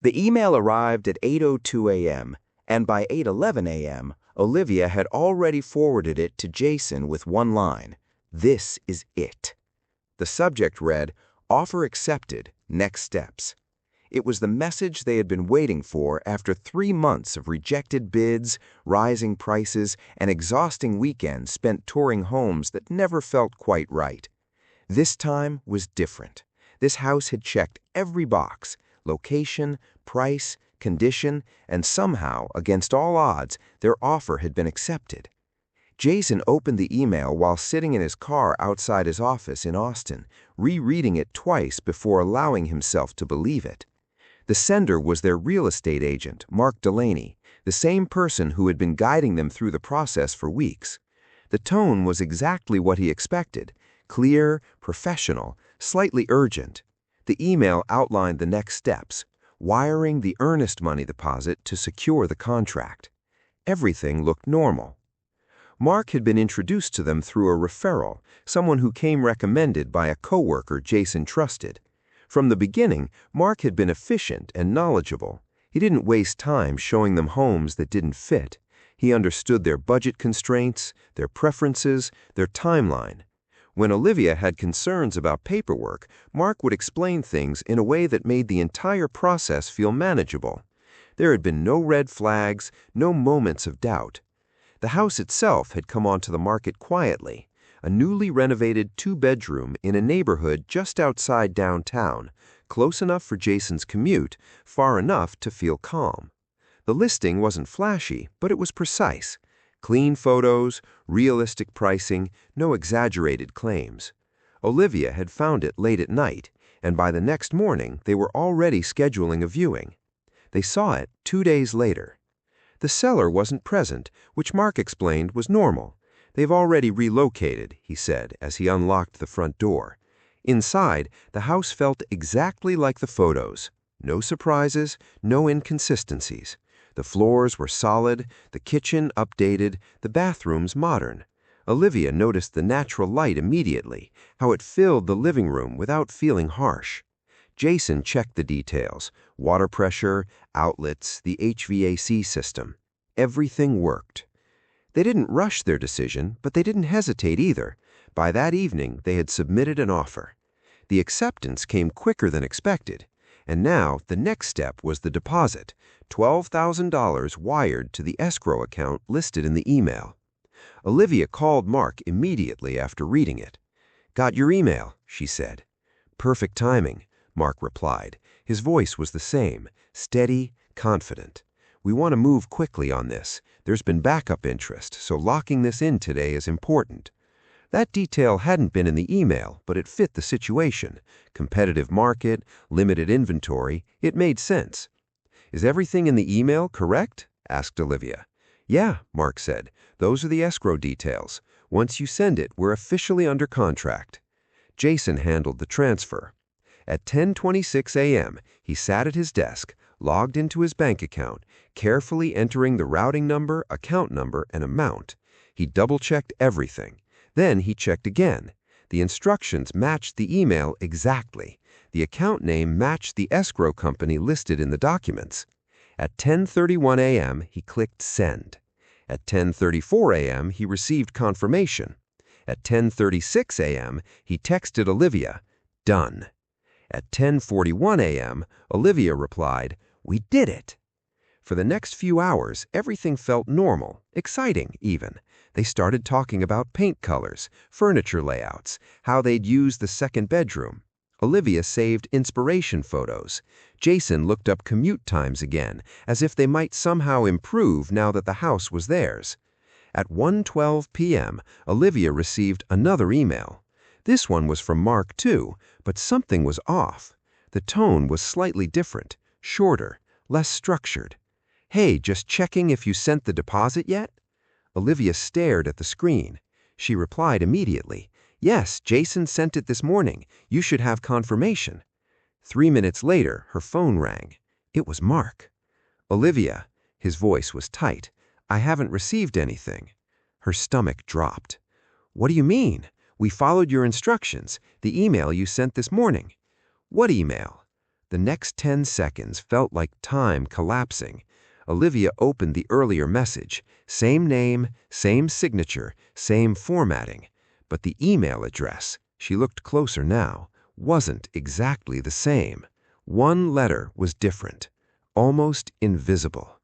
The email arrived at 8:02 a.m., and by 8:11 a.m., Olivia had already forwarded it to Jason with one line: "This is it." The subject read, "Offer accepted, next steps." It was the message they had been waiting for after 3 months of rejected bids, rising prices, and exhausting weekends spent touring homes that never felt quite right. This time was different. This house had checked every box: location, price, condition, and somehow, against all odds, their offer had been accepted. Jason opened the email while sitting in his car outside his office in Austin, rereading it twice before allowing himself to believe it. The sender was their real estate agent, Mark Delaney, the same person who had been guiding them through the process for weeks. The tone was exactly what he expected: clear, professional, slightly urgent. The email outlined the next steps: wiring the earnest money deposit to secure the contract. Everything looked normal. Mark had been introduced to them through a referral, someone who came recommended by a coworker Jason trusted. From the beginning, Mark had been efficient and knowledgeable. He didn't waste time showing them homes that didn't fit. He understood their budget constraints, their preferences, their timeline. When Olivia had concerns about paperwork, Mark would explain things in a way that made the entire process feel manageable. There had been no red flags, no moments of doubt. The house itself had come onto the market quietly, a newly renovated 2-bedroom in a neighborhood just outside downtown, close enough for Jason's commute, far enough to feel calm. The listing wasn't flashy, but it was precise. Clean photos, realistic pricing, no exaggerated claims. Olivia had found it late at night, and by the next morning they were already scheduling a viewing. They saw it 2 days later. The seller wasn't present, which Mark explained was normal. "They've already relocated," he said as he unlocked the front door. Inside, the house felt exactly like the photos. No surprises, no inconsistencies. The floors were solid, the kitchen updated, the bathrooms modern. Olivia noticed the natural light immediately, how it filled the living room without feeling harsh. Jason checked the details: water pressure, outlets, the HVAC system. Everything worked. They didn't rush their decision, but they didn't hesitate either. By that evening, they had submitted an offer. The acceptance came quicker than expected, and now the next step was the deposit: $12,000 wired to the escrow account listed in the email. Olivia called Mark immediately after reading it. "Got your email," she said. "Perfect timing," Mark replied. His voice was the same, steady, confident. "We want to move quickly on this. There's been backup interest, so locking this in today is important." That detail hadn't been in the email, but it fit the situation. Competitive market, limited inventory, it made sense. "Is everything in the email correct?" asked Olivia. "Yeah," Mark said. "Those are the escrow details. Once you send it, we're officially under contract." Jason handled the transfer. At 10:26 a.m., he sat at his desk, logged into his bank account, carefully entering the routing number, account number, and amount. He double-checked everything. Then he checked again. The instructions matched the email exactly. The account name matched the escrow company listed in the documents. At 10:31 a.m., he clicked Send. At 10:34 a.m., he received confirmation. At 10:36 a.m., he texted Olivia, "Done." At 10:41 a.m., Olivia replied, "We did it." For the next few hours, everything felt normal, exciting even. They started talking about paint colors, furniture layouts, how they'd use the second bedroom. Olivia saved inspiration photos. Jason looked up commute times again, as if they might somehow improve now that the house was theirs. At 1:12 p.m., Olivia received another email. This one was from Mark too, but something was off. The tone was slightly different, shorter, less structured. "Hey, just checking if you sent the deposit yet?" Olivia stared at the screen. She replied immediately, "Yes, Jason sent it this morning. You should have confirmation." 3 minutes later, her phone rang. It was Mark. "Olivia," his voice was tight, "I haven't received anything." Her stomach dropped. "What do you mean? We followed your instructions, the email you sent this morning." "What email?" The next 10 seconds felt like time collapsing. Olivia opened the earlier message. Same name, same signature, same formatting. But the email address, she looked closer now, wasn't exactly the same. One letter was different, almost invisible.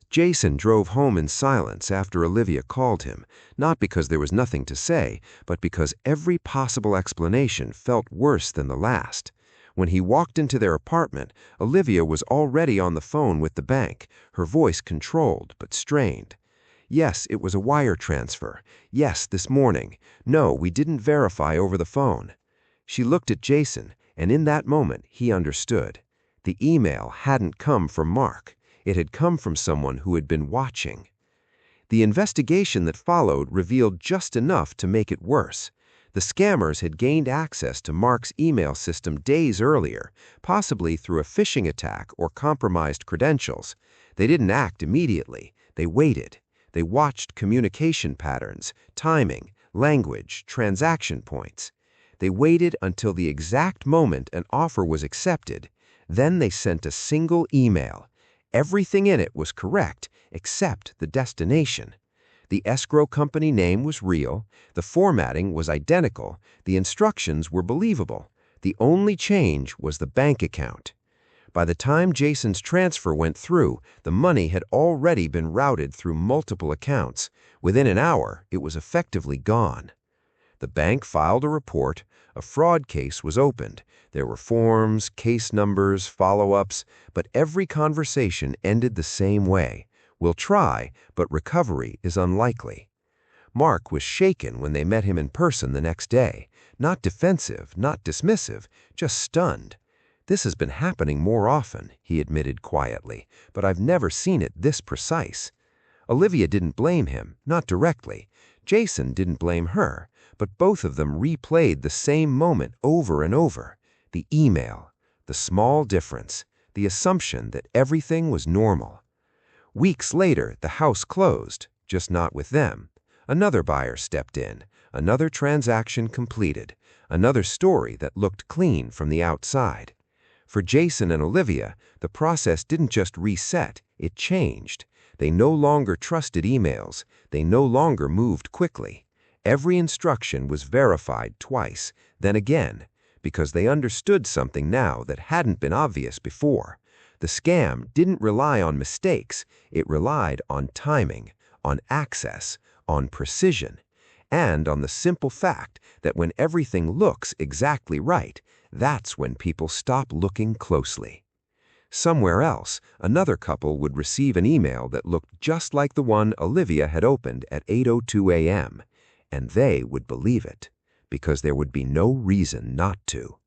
Jason drove home in silence after Olivia called him, not because there was nothing to say, but because every possible explanation felt worse than the last. When he walked into their apartment, Olivia was already on the phone with the bank, her voice controlled but strained. Yes, it was a wire transfer. Yes, this morning. No, we didn't verify over the phone. She looked at Jason, and in that moment, he understood. The email hadn't come from Mark. It had come from someone who had been watching. The investigation that followed revealed just enough to make it worse. The scammers had gained access to Mark's email system days earlier, possibly through a phishing attack or compromised credentials. They didn't act immediately. They waited. They watched communication patterns, timing, language, transaction points. They waited until the exact moment an offer was accepted. Then they sent a single email. Everything in it was correct except the destination. The escrow company name was real, the formatting was identical, the instructions were believable. The only change was the bank account. By the time Jason's transfer went through, the money had already been routed through multiple accounts. Within an hour, it was effectively gone. The bank filed a report. A fraud case was opened. There were forms, case numbers, follow-ups, but every conversation ended the same way. We'll try, but recovery is unlikely. Mark was shaken when they met him in person the next day. Not defensive, not dismissive, just stunned. This has been happening more often, he admitted quietly, but I've never seen it this precise. Olivia didn't blame him, not directly. Jason didn't blame her, but both of them replayed the same moment over and over. The email, the small difference, the assumption that everything was normal. Weeks later, the house closed, just not with them. Another buyer stepped in, another transaction completed, another story that looked clean from the outside. For Jason and Olivia, the process didn't just reset, it changed. They no longer trusted emails. They no longer moved quickly. Every instruction was verified twice, then again, because they understood something now that hadn't been obvious before. The scam didn't rely on mistakes. It relied on timing, on access, on precision, and on the simple fact that when everything looks exactly right, that's when people stop looking closely. Somewhere else, another couple would receive an email that looked just like the one Olivia had opened at 8:02 a.m., and they would believe it, because there would be no reason not to.